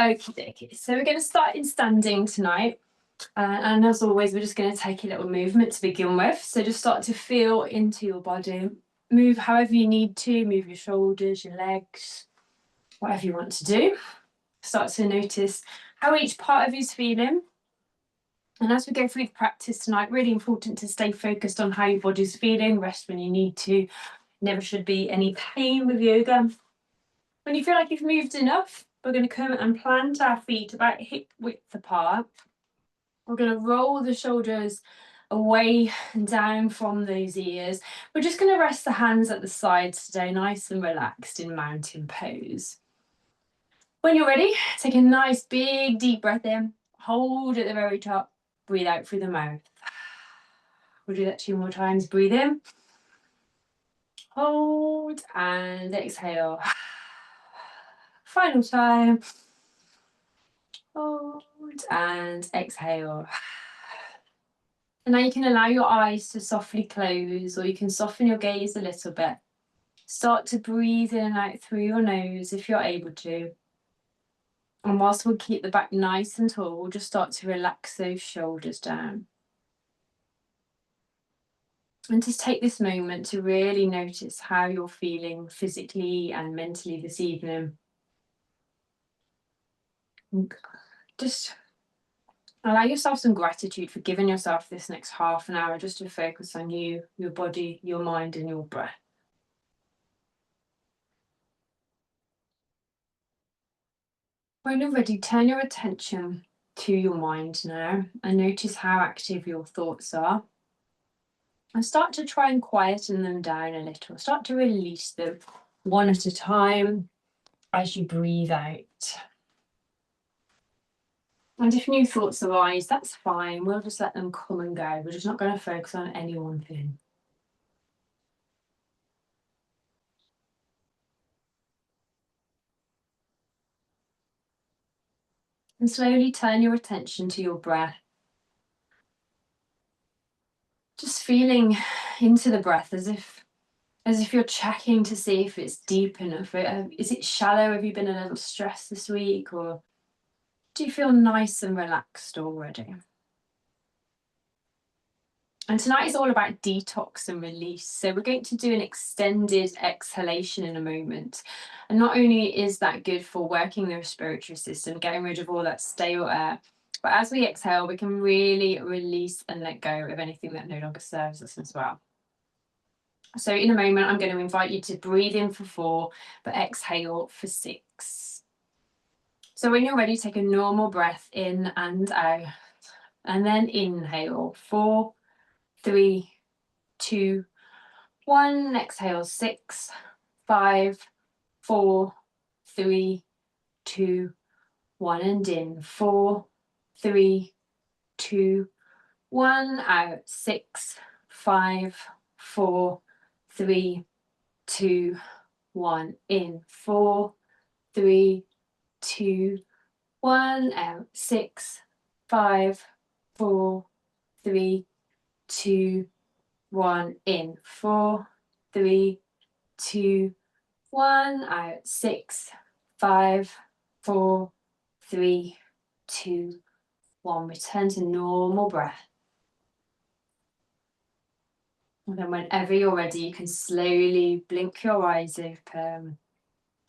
Okie dokie. So we're going to start in standing tonight. And as always, we're just going to take a little movement to begin with. So just start to feel into your body. Move however you need to. Move your shoulders, your legs, whatever you want to do. Start to notice how each part of you is feeling. And as we go through the practice tonight, really important to stay focused on how your body's feeling. Rest when you need to. Never should be any pain with yoga. When you feel like you've moved enough, we're going to come and plant our feet about hip width apart. We're going to roll the shoulders away and down from those ears. We're just going to rest the hands at the sides today, nice and relaxed in mountain pose. When you're ready, take a nice big deep breath in, hold at the very top, breathe out through the mouth. We'll do that 2 more times. Breathe in, hold, and exhale. Final time. Hold and exhale. And now you can allow your eyes to softly close, or you can soften your gaze a little bit. Start to breathe in and out through your nose if you're able to. And whilst we'll keep the back nice and tall, we'll just start to relax those shoulders down. And just take this moment to really notice how you're feeling physically and mentally this evening. Just allow yourself some gratitude for giving yourself this next half an hour just to focus on you, your body, your mind, and your breath. When you're ready, turn your attention to your mind now and notice how active your thoughts are. And start to try and quieten them down a little. Start to release them one at a time as you breathe out. And if new thoughts arise, that's fine. We'll just let them come and go. We're just not going to focus on any one thing. And slowly turn your attention to your breath. Just feeling into the breath as if you're checking to see if it's deep enough. Is it shallow? Have you been a little stressed this week? Or do you feel nice and relaxed already? And tonight is all about detox and release. So we're going to do an extended exhalation in a moment. And not only is that good for working the respiratory system, getting rid of all that stale air, but as we exhale, we can really release and let go of anything that no longer serves us as well. So in a moment, I'm going to invite you to breathe in for 4, but exhale for 6. So when you're ready, take a normal breath in and out, and then inhale 4, 3, 2, 1. Exhale 6, 5, 4, 3, 2, 1. And in 4, 3, 2, 1. Out 6, 5, 4, 3, 2, 1. In 4, 3, 2, 1. Out 6, 5, 4, 3, 2, 1. In 4, 3, 2, 1. Out 6, 5, 4, 3, 2, 1. Return to normal breath. And then whenever you're ready, you can slowly blink your eyes open.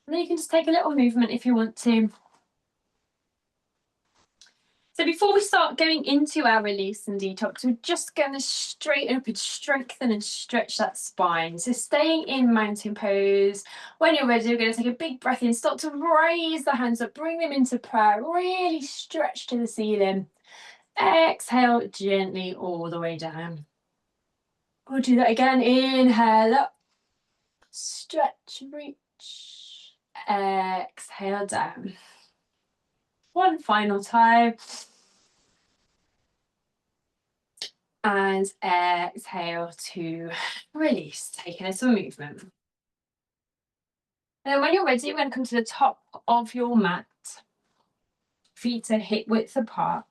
And then you can just take a little movement if you want to. So before we start going into our release and detox, we're just going to straighten up and strengthen and stretch that spine. So staying in mountain pose. When you're ready, we're going to take a big breath in. Start to raise the hands up, bring them into prayer. Really stretch to the ceiling. Exhale gently all the way down. We'll do that again. Inhale up. Stretch, reach. Exhale down. One final time. And exhale to release, take a little movement. And then when you're ready, we're going to come to the top of your mat. Feet are hip width apart.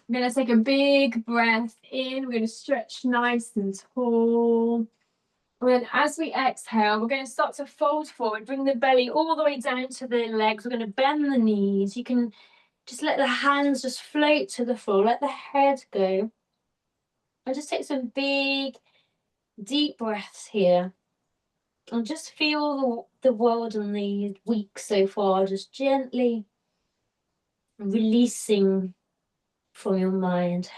I'm going to take a big breath in. We're going to stretch nice and tall. And then as we exhale, we're going to start to fold forward, bring the belly all the way down to the legs. We're going to bend the knees. You can just let the hands just float to the floor, let the head go. And just take some big, deep breaths here. And just feel the world and the week so far, just gently releasing from your mind.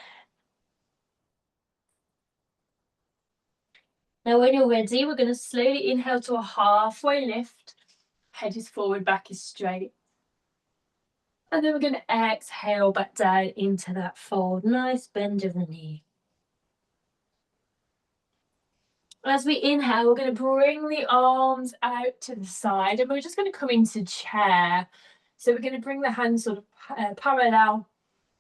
Now, when you're ready, we're going to slowly inhale to a halfway lift. Head is forward, back is straight. And then we're going to exhale back down into that fold. Nice bend of the knee. As we inhale, we're going to bring the arms out to the side and we're just going to come into chair. So we're going to bring the hands sort of parallel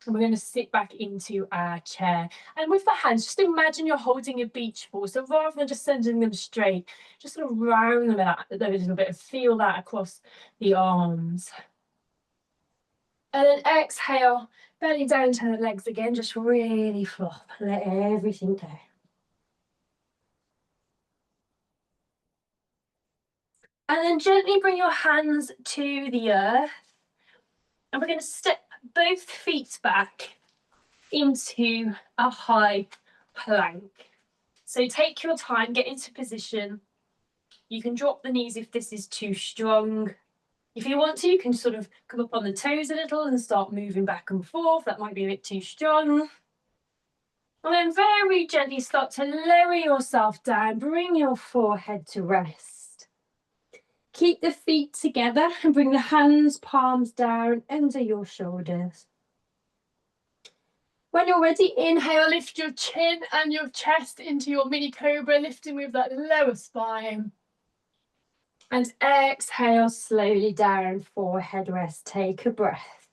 and we're going to sit back into our chair. And with the hands, just imagine you're holding a beach ball. So rather than just sending them straight, just sort of round them out a little bit and feel that across the arms. And then exhale, belly down to the legs again, just really flop, let everything go. And then gently bring your hands to the earth. And we're going to step both feet back into a high plank. So take your time, get into position. You can drop the knees if this is too strong. If you want to, you can sort of come up on the toes a little and start moving back and forth. That might be a bit too strong. And then very gently start to lower yourself down. Bring your forehead to rest. Keep the feet together and bring the hands, palms down under your shoulders. When you're ready, inhale, lift your chin and your chest into your mini cobra, lifting with that lower spine. And exhale slowly down, forehead rest. Take a breath.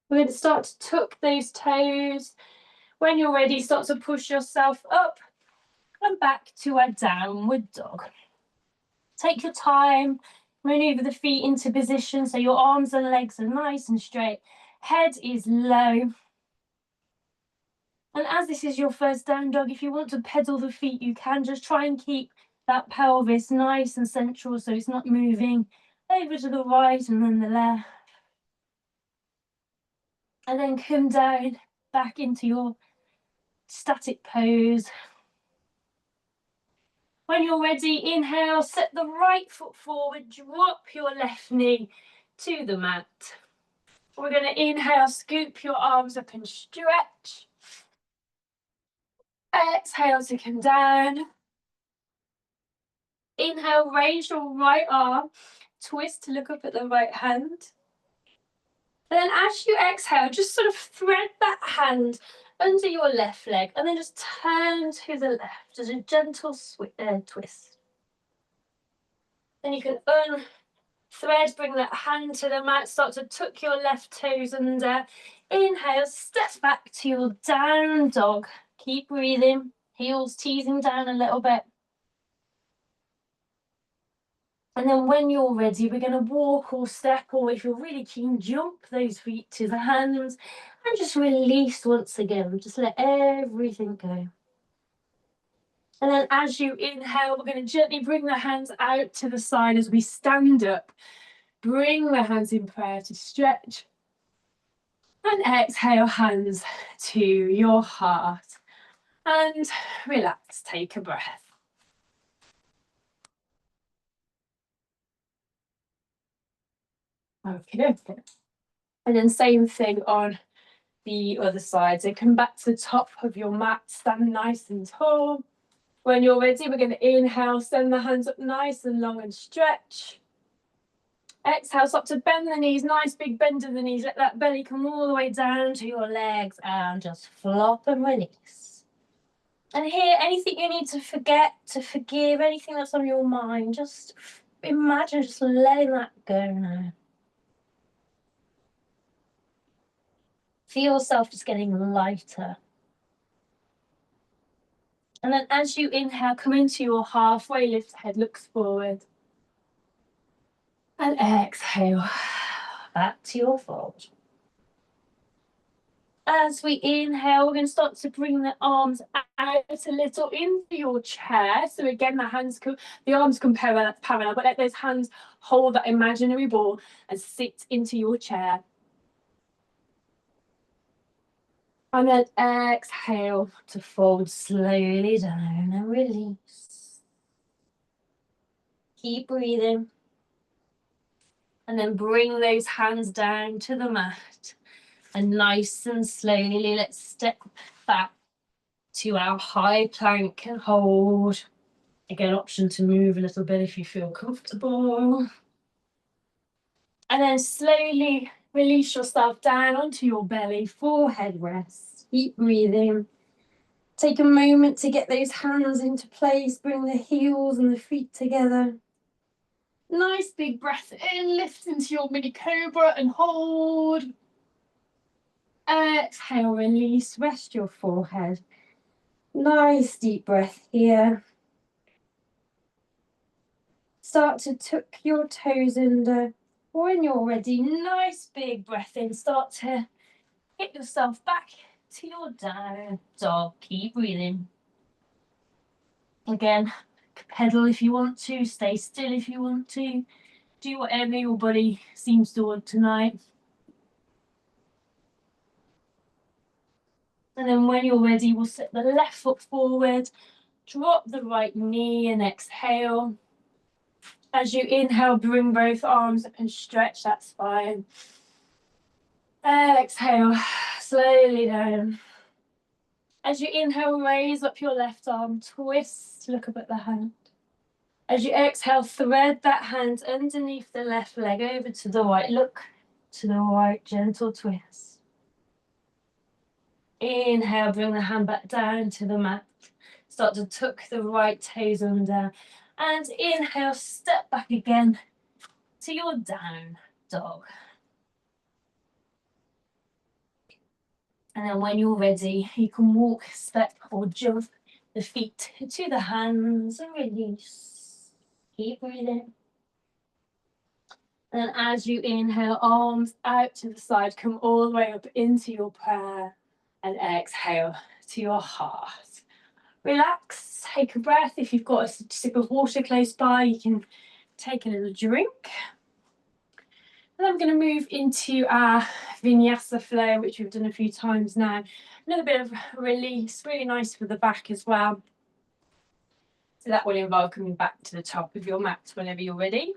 We're going to start to tuck those toes. When you're ready, start to push yourself up and back to a downward dog. Take your time, maneuver the feet into position so your arms and legs are nice and straight. Head is low. And as this is your first down dog, if you want to pedal the feet, you can. Just try and keep that pelvis nice and central so it's not moving over to the right and then the left. And then come down back into your static pose. When you're ready, inhale, set the right foot forward, drop your left knee to the mat. We're going to inhale, scoop your arms up and stretch. Exhale to come down. Inhale, raise your right arm, twist to look up at the right hand. And then as you exhale, just sort of thread that hand under your left leg and then just turn to the left as a gentle twist. Then you can unthread, bring that hand to the mat, start to tuck your left toes under. Inhale, step back to your down dog. Keep breathing, heels teasing down a little bit. And then when you're ready, we're going to walk or step, or if you're really keen, jump those feet to the hands and just release once again. Just let everything go. And then as you inhale, we're going to gently bring the hands out to the side as we stand up. Bring the hands in prayer to stretch. And exhale, hands to your heart. And relax, take a breath. Okay. And then same thing on the other side. So come back to the top of your mat, stand nice and tall. When you're ready, we're going to inhale, send the hands up nice and long and stretch. Exhale, start to bend the knees, nice big bend of the knees. Let that belly come all the way down to your legs and just flop and release. And here, anything you need to forget, to forgive, anything that's on your mind, just imagine just letting that go now. Feel yourself just getting lighter. And then as you inhale, come into your halfway lift, head looks forward. And exhale, back to your fold. As we inhale, we're going to start to bring the arms out a little into your chair. So again, the arms come parallel, but let those hands hold that imaginary ball and sit into your chair. And then exhale to fold slowly down and release. Keep breathing. And then bring those hands down to the mat. And nice and slowly, let's step back to our high plank and hold. Again, option to move a little bit if you feel comfortable. And then slowly release yourself down onto your belly, forehead rest. Keep breathing. Take a moment to get those hands into place. Bring the heels and the feet together. Nice big breath in, lift into your mini cobra and hold. Exhale, release, rest your forehead. Nice deep breath here. Start to tuck your toes under. When you're ready, nice big breath in. Start to get yourself back to your down dog. Keep breathing. Again, pedal if you want to, stay still if you want to. Do whatever your body seems to want tonight. And then when you're ready, we'll set the left foot forward, drop the right knee and exhale. As you inhale, bring both arms up and stretch that spine. Exhale, slowly down. As you inhale, raise up your left arm, twist, look up at the hand. As you exhale, thread that hand underneath the left leg over to the right. Look to the right, gentle twist. Inhale, bring the hand back down to the mat. Start to tuck the right toes under. And inhale, step back again to your down dog. And then when you're ready, you can walk, step, or jump the feet to the hands and release. Keep breathing. And as you inhale, arms out to the side, come all the way up into your prayer. And exhale to your heart. Relax, take a breath. If you've got a sip of water close by, you can take a little drink. And I'm going to move into our vinyasa flow, which we've done a few times now. A little bit of release, really nice for the back as well. So that will involve coming back to the top of your mat whenever you're ready.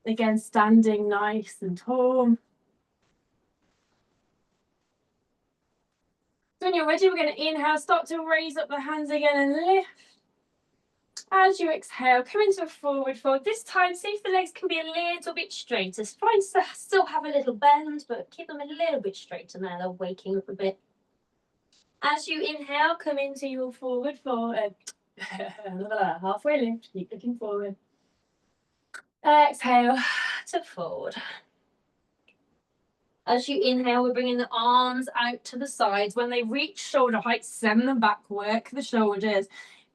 Again, standing nice and tall. So when you're ready, we're going to inhale, start to raise up the hands again and lift. As you exhale, come into a forward fold. This time, see if the legs can be a little bit straighter. It's fine to still have a little bend, but keep them a little bit straighter now. They're waking up a bit. As you inhale, come into your forward fold. Halfway lift, keep looking forward. Exhale to forward. As you inhale, we're bringing the arms out to the sides. When they reach shoulder height, send them back, work the shoulders.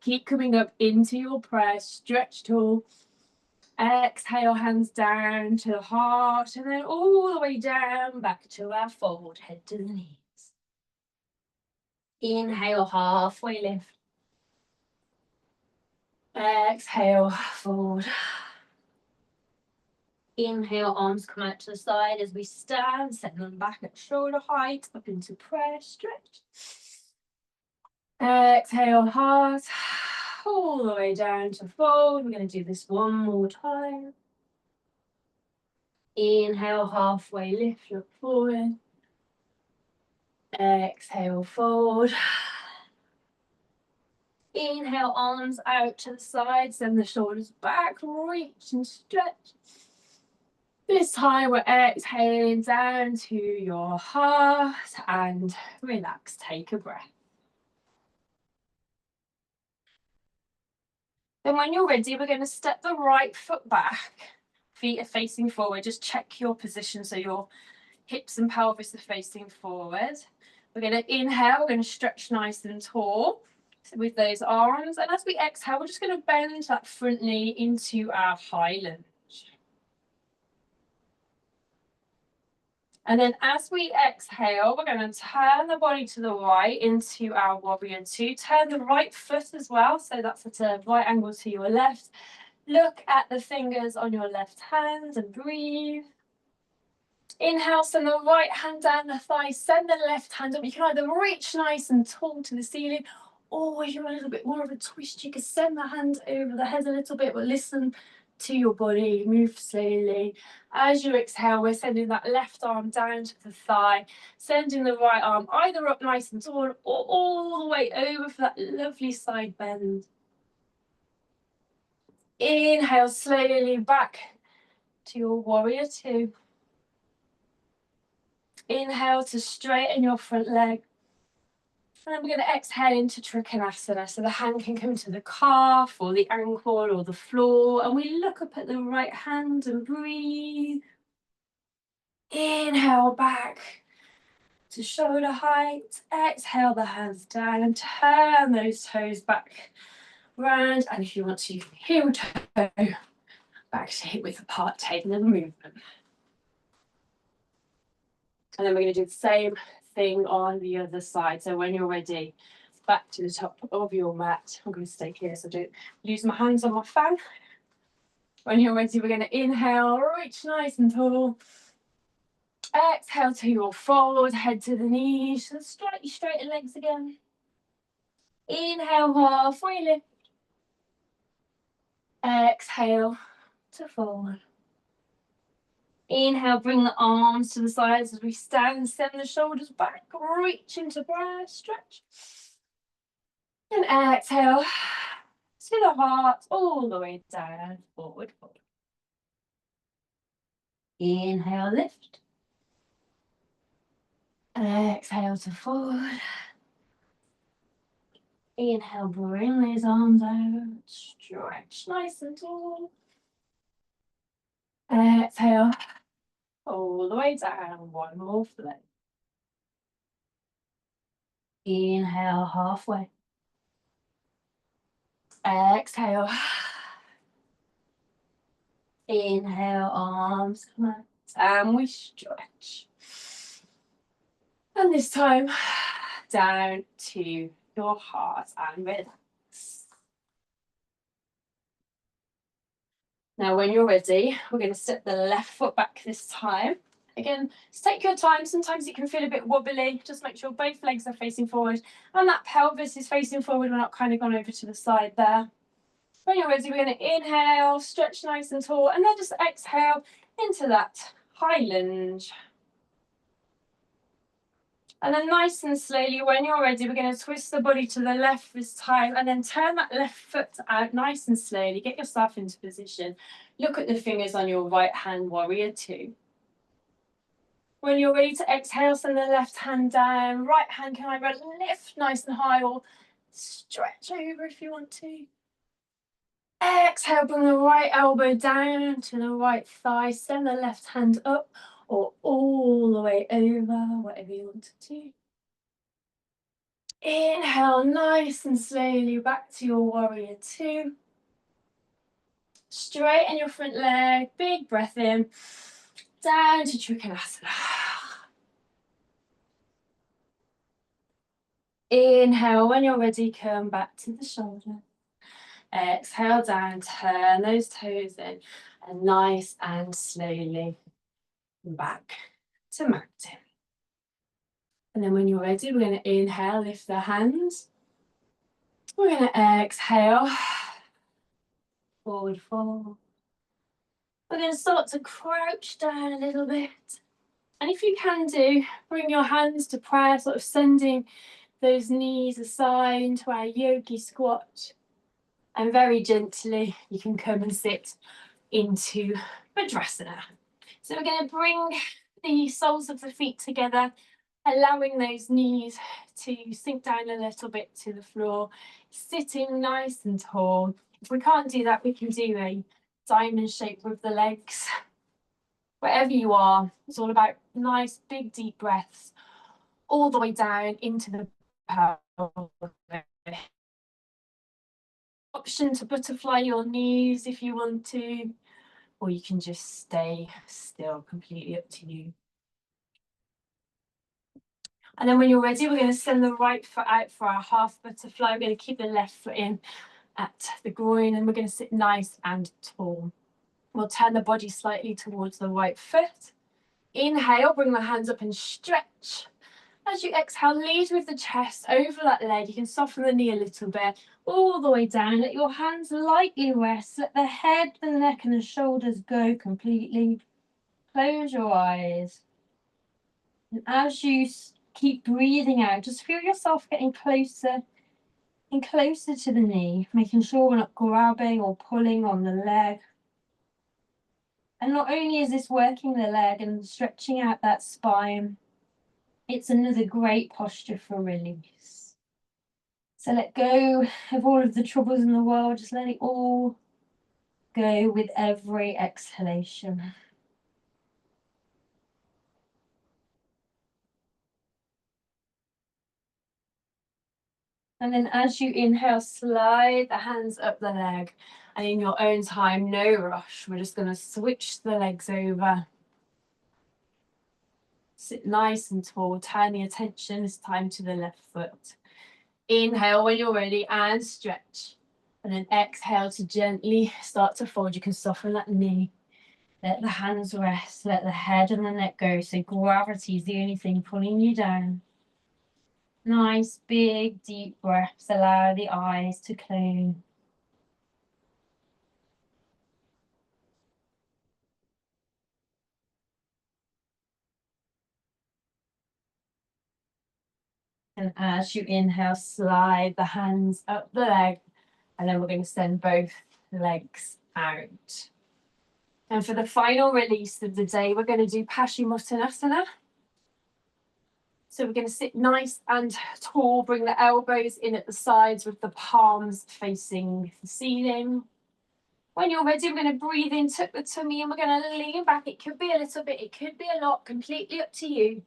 Keep coming up into your press, stretch tall. Exhale, hands down to the heart, and then all the way down, back to our fold, head to the knees. Inhale, halfway lift. Exhale, forward. Inhale, arms come out to the side as we stand, set them back at shoulder height, up into press, stretch. Exhale, heart, all the way down to fold. We're going to do this one more time. Inhale, halfway lift, look forward. Exhale, fold. Inhale, arms out to the side, send the shoulders back, reach and stretch. This time we're exhaling down to your heart and relax, take a breath. Then when you're ready, we're going to step the right foot back. Feet are facing forward. Just check your position so your hips and pelvis are facing forward. We're going to inhale, we're going to stretch nice and tall with those arms. And as we exhale, we're just going to bend that front knee into our high lunge. And then as we exhale, we're going to turn the body to the right into our warrior two. Turn the right foot as well, so that's at a right angle to your left. Look at the fingers on your left hand and breathe. Inhale, send the right hand down the thigh, send the left hand up. You can either reach nice and tall to the ceiling, or if you're a little bit more of a twist, you can send the hand over the head a little bit, but listen to your body, move slowly. As you exhale, we're sending that left arm down to the thigh, sending the right arm either up nice and tall or all the way over for that lovely side bend. Inhale slowly back to your warrior two. Inhale to straighten your front leg. And then we're going to exhale into Trikonasana. So the hand can come to the calf or the ankle or the floor. And we look up at the right hand and breathe. Inhale back to shoulder height. Exhale the hands down and turn those toes back round. And if you want to, heel toe back to hip width apart, taking the movement. And then we're going to do the same thing on the other side. So when you're ready, back to the top of your mat. I'm going to stay here so I don't lose my hands on my fan. When you're ready, we're going to inhale, reach nice and tall. Exhale to your forward, head to the knees, and slightly straighten legs again. Inhale, halfway lift. Exhale to forward. Inhale, bring the arms to the sides as we stand, send the shoulders back, reach into prayer, stretch. And exhale to the heart, all the way down, forward fold. Inhale, lift. Exhale to forward. Inhale, bring these arms out, stretch nice and tall. Exhale, all the way down, one more flow. Inhale, halfway. Exhale. Inhale, arms come out, and we stretch. And this time, down to your heart and relax. Now, when you're ready, we're going to step the left foot back this time. Again, just take your time. Sometimes it can feel a bit wobbly. Just make sure both legs are facing forward and that pelvis is facing forward. We're not kind of gone over to the side there. When you're ready, we're going to inhale, stretch nice and tall, and then just exhale into that high lunge. And then nice and slowly, when you're ready, we're going to twist the body to the left this time and then turn that left foot out nice and slowly. Get yourself into position. Look at the fingers on your right hand, warrior two. When you're ready to exhale, send the left hand down. Right hand can either lift nice and high or stretch over if you want to. Exhale, bring the right elbow down to the right thigh. Send the left hand up or all the way over, whatever you want to do. Inhale, nice and slowly back to your warrior two. Straighten your front leg, big breath in, down to Trikonasana. Inhale, when you're ready, come back to the shoulder. Exhale down, turn those toes in, and nice and slowly back to mountain. And then when you're ready, we're going to inhale, lift the hands. We're going to exhale, forward fold. We're going to start to crouch down a little bit. And if you can do, bring your hands to prayer, sort of sending those knees aside into our yogi squat. And very gently, you can come and sit into Vajrasana. So we're going to bring the soles of the feet together, allowing those knees to sink down a little bit to the floor, sitting nice and tall. If we can't do that, we can do a diamond shape with the legs. Wherever you are, it's all about nice, big, deep breaths, all the way down into the pelvis. Option to butterfly your knees if you want to, or you can just stay still, completely up to you. And then when you're ready, we're going to send the right foot out for our half butterfly. We're going to keep the left foot in at the groin, and we're going to sit nice and tall. We'll turn the body slightly towards the right foot. Inhale, bring the hands up and stretch. As you exhale, lead with the chest over that leg. You can soften the knee a little bit, all the way down. Let your hands lightly rest. Let the head, the neck, and the shoulders go completely. Close your eyes. And as you keep breathing out, just feel yourself getting closer and closer to the knee, making sure we're not grabbing or pulling on the leg. And not only is this working the leg and stretching out that spine, it's another great posture for release. So let go of all of the troubles in the world, just let it all go with every exhalation. And then as you inhale, slide the hands up the leg. And in your own time, no rush, we're just going to switch the legs over. Sit nice and tall, turn the attention this time to the left foot. Inhale when you're ready and stretch. And then exhale to gently start to fold. You can soften that knee. Let the hands rest, let the head and the neck go. So gravity is the only thing pulling you down. Nice, big, deep breaths. Allow the eyes to close. And as you inhale, slide the hands up the leg. And then we're going to send both legs out. And for the final release of the day, we're going to do Paschimottanasana. So we're going to sit nice and tall, bring the elbows in at the sides with the palms facing the ceiling. When you're ready, we're going to breathe in, tuck the tummy, and we're going to lean back. It could be a little bit, it could be a lot, completely up to you.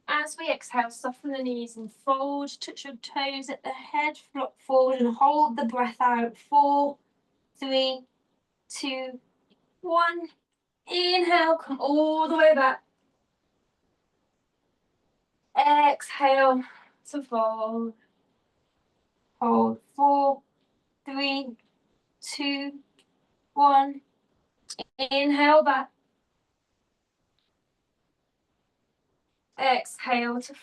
As we exhale, soften the knees and fold, touch your toes at the head, flop forward and hold the breath out. 4, 3, 2, 1. Inhale, come all the way back. Exhale to fold. Hold. 4, 3, 2, 1. Inhale back. Exhale to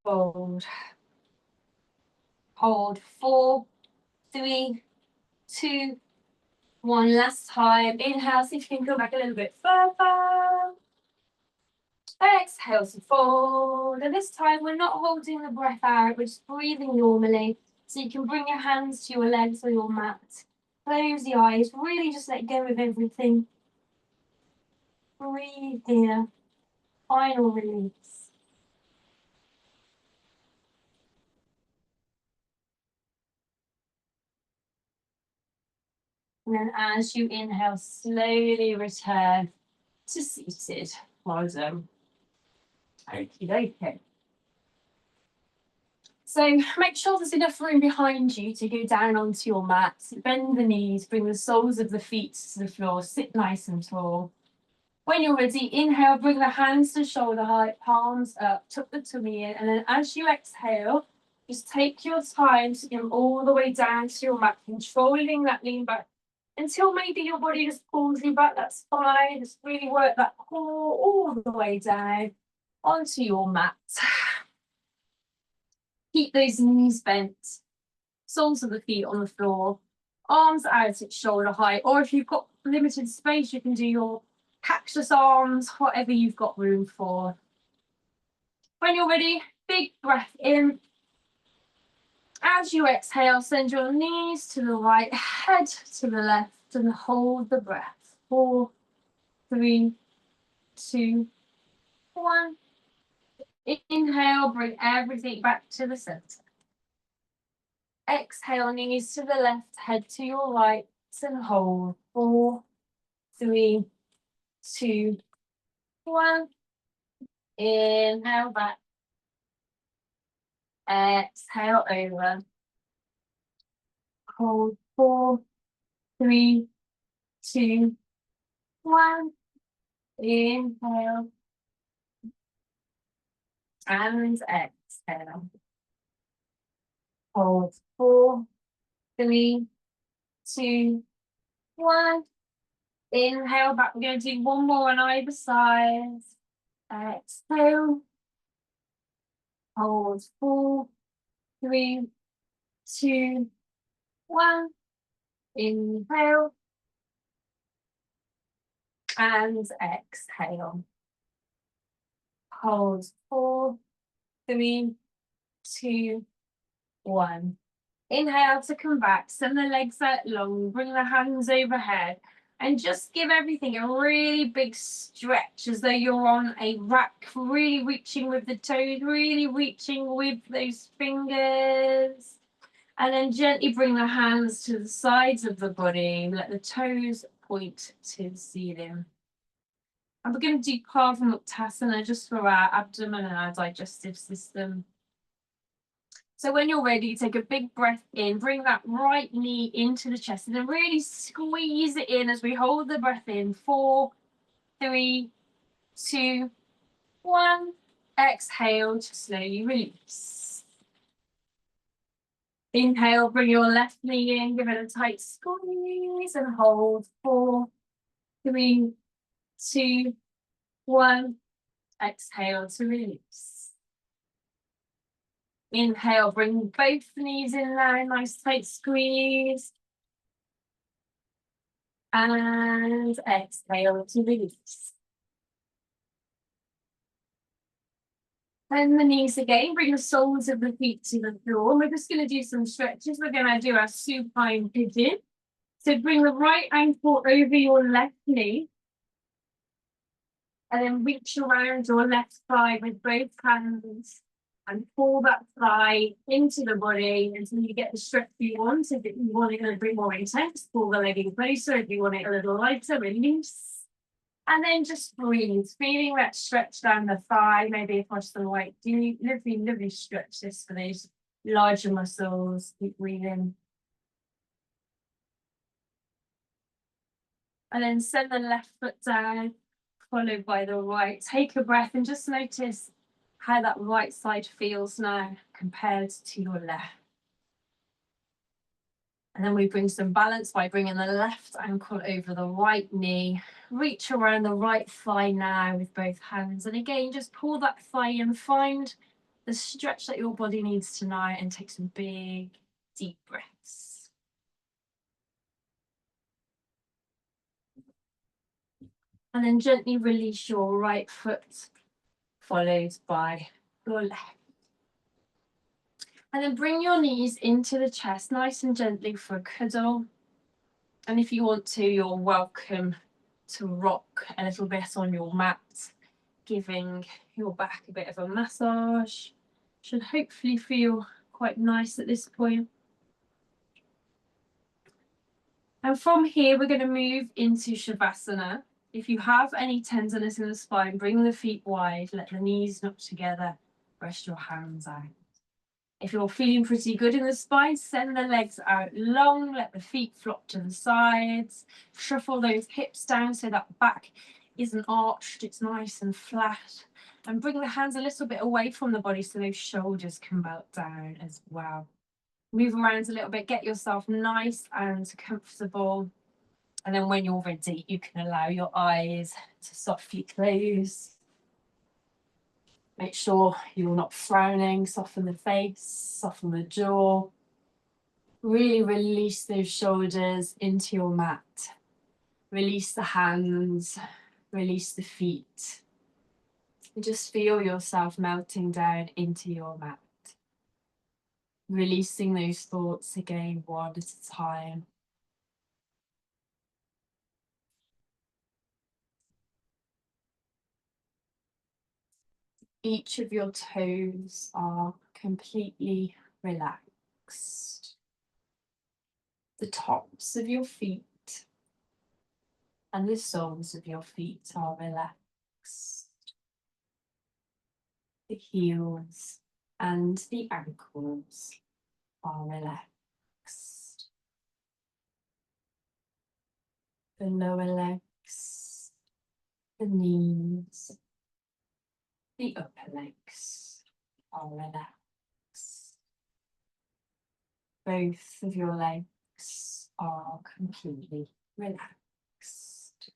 fold. Hold. 4, 3, 2, 1. Last time. Inhale, see if you can go back a little bit further. Exhale to fold. And this time we're not holding the breath out, we're just breathing normally. So you can bring your hands to your legs or your mat. Close the eyes, really just let go of everything. Breathe here. Final release. And then as you inhale, slowly return to seated. Well done. Okay. So make sure there's enough room behind you to go down onto your mat. Bend the knees, bring the soles of the feet to the floor, sit nice and tall. When you're ready, inhale, bring the hands to shoulder height, palms up, tuck the tummy in, and then as you exhale, just take your time to come all the way down to your mat, controlling that lean back until maybe your body just pulls you back. That's fine. Just really work that core all the way down onto your mat. Keep those knees bent, soles of the feet on the floor, arms out at shoulder height, or if you've got limited space, you can do your cactus arms, whatever you've got room for. When you're ready, big breath in. As you exhale, send your knees to the right, head to the left, and hold the breath. 4, 3, 2, 1. Inhale, bring everything back to the center. Exhale, knees to the left, head to your right, and hold. 4, 3, 2, 1. Inhale back. Exhale over. Hold. 4, 3, 2, 1. Inhale. And exhale. exhale. Hold 4, 3, 2, 1. Inhale back. We're going to do one more on either side. Exhale. Hold 4, 3, 2, 1. Inhale. And exhale. Hold 4, 3, 2, 1. Inhale to come back. Send the legs out long. Bring the hands overhead. And just give everything a really big stretch as though you're on a rack, really reaching with the toes, really reaching with those fingers. And then gently bring the hands to the sides of the body. Let the toes point to the ceiling. And we're going to do Pavanuktasana just for our abdomen and our digestive system. So when you're ready, take a big breath in, bring that right knee into the chest and then really squeeze it in as we hold the breath in. 4, 3, 2, 1. Exhale to slowly release. Inhale, bring your left knee in, give it a tight squeeze and hold. 4, 3, 2, 1. Exhale to release. Inhale, bring both knees in there, nice tight squeeze. And exhale to release. Bend the knees again, bring the soles of the feet to the floor. We're just going to do some stretches. We're going to do our supine pigeon. So bring the right ankle over your left knee. And then reach around your left thigh with both hands. And pull that thigh into the body until you get the stretch you want. If you want it a bit more intense, pull the leg in closer. If you want it a little lighter, release. And then just breathe, feeling that stretch down the thigh, maybe across the right glute. Lovely, lovely stretch this for those larger muscles. Keep breathing. And then send the left foot down, followed by the right. Take a breath and just notice how that right side feels now compared to your left. And then we bring some balance by bringing the left ankle over the right knee. Reach around the right thigh now with both hands. And again, just pull that thigh in, find the stretch that your body needs tonight and take some big, deep breaths. And then gently release your right foot, followed by your left. And then bring your knees into the chest, nice and gently for a cuddle. And if you want to, you're welcome to rock a little bit on your mat, giving your back a bit of a massage. Should hopefully feel quite nice at this point. And from here, we're going to move into Shavasana. If you have any tenderness in the spine, bring the feet wide, let the knees knock together, rest your hands out. If you're feeling pretty good in the spine, send the legs out long, let the feet flop to the sides, shuffle those hips down so that back isn't arched, it's nice and flat, and bring the hands a little bit away from the body so those shoulders can melt down as well. Move around a little bit, get yourself nice and comfortable, and then when you're ready, you can allow your eyes to softly close. Make sure you're not frowning, soften the face, soften the jaw. Really release those shoulders into your mat. Release the hands, release the feet. And just feel yourself melting down into your mat. Releasing those thoughts again, one at a time. Each of your toes are completely relaxed. The tops of your feet and the soles of your feet are relaxed. The heels and the ankles are relaxed. The lower legs, the knees, the upper legs are relaxed. Both of your legs are completely relaxed.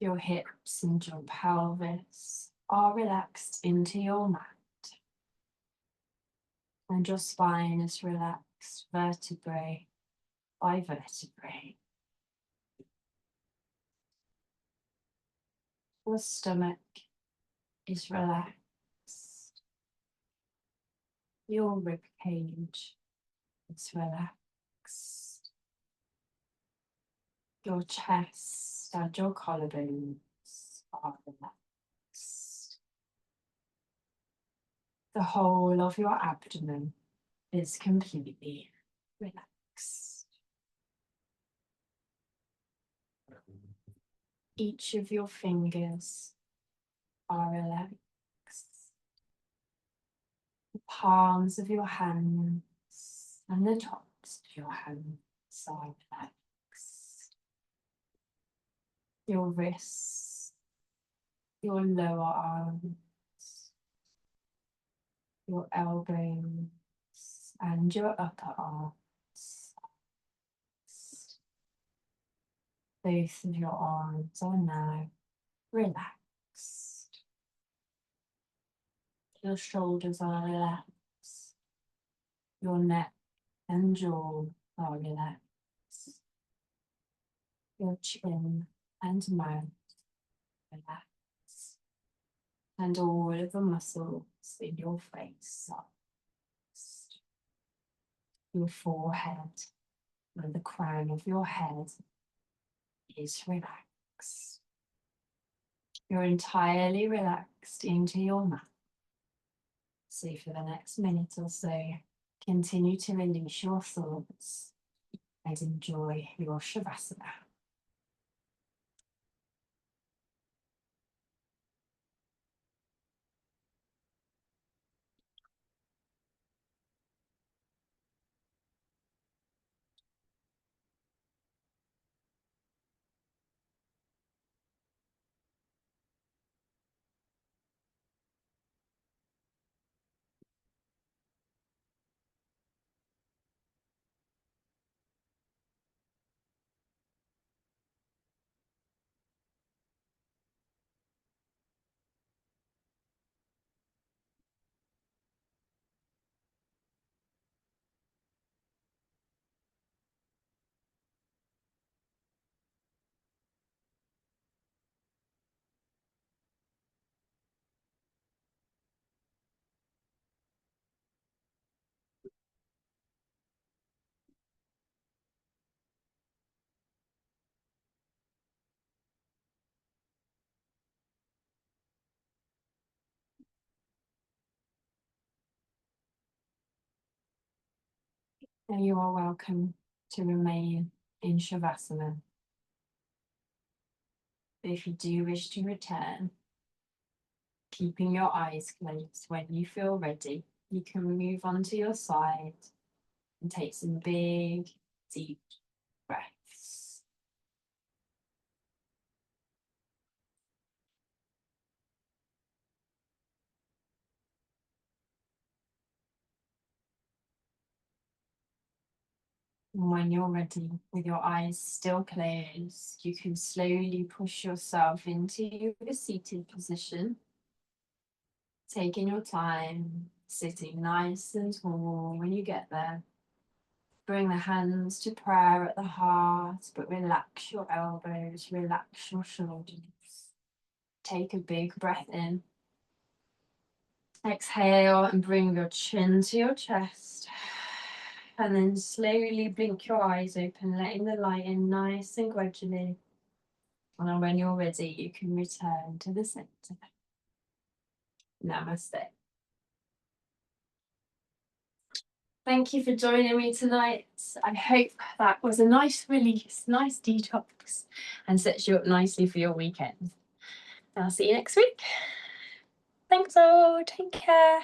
Your hips and your pelvis are relaxed into your mat. And your spine is relaxed vertebrae by vertebrae. Your stomach is relaxed. Your rib cage is relaxed. Your chest and your collarbones are relaxed. The whole of your abdomen is completely relaxed. Each of your fingers are relaxed. The palms of your hands and the tops of your hands are relaxed. Your wrists, your lower arms, your elbows and your upper arms. Both of your arms are now relaxed. Your shoulders are relaxed. Your neck and jaw are relaxed. Your chin and mouth relaxed. And all of the muscles in your face are relaxed. Your forehead and the crown of your head is relaxed. You're entirely relaxed into your mat. So for the next minute or so, continue to release your thoughts and enjoy your Shavasana. And you are welcome to remain in Shavasana. If you do wish to return, keeping your eyes closed, when you feel ready, you can move onto your side and take some big, deep breaths. And when you're ready, with your eyes still closed, you can slowly push yourself into a seated position. Taking your time, sitting nice and tall when you get there. Bring the hands to prayer at the heart, but relax your elbows, relax your shoulders. Take a big breath in. Exhale and bring your chin to your chest. And then slowly blink your eyes open, letting the light in nice and gradually. And then when you're ready, you can return to the center. Namaste. Thank you for joining me tonight. I hope that was a nice release, nice detox, and sets you up nicely for your weekend. I'll see you next week. Thanks all, take care.